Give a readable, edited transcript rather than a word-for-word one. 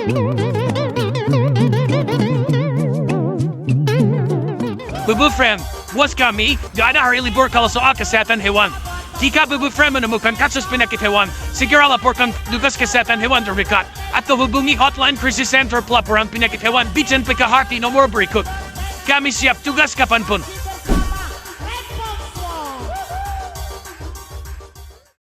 Bubu friend, was kami, gaana hari libur kalau soal kesehatan hewan. Jika bubu friend menemukan kasus penyakit hewan, segera laporkan petugas kesehatan hewan terdekat atau hubungi hotline krisis center pelaporan penyakit hewan Bijan PKHT nomor berikut. Kami siap tugas kapanpun.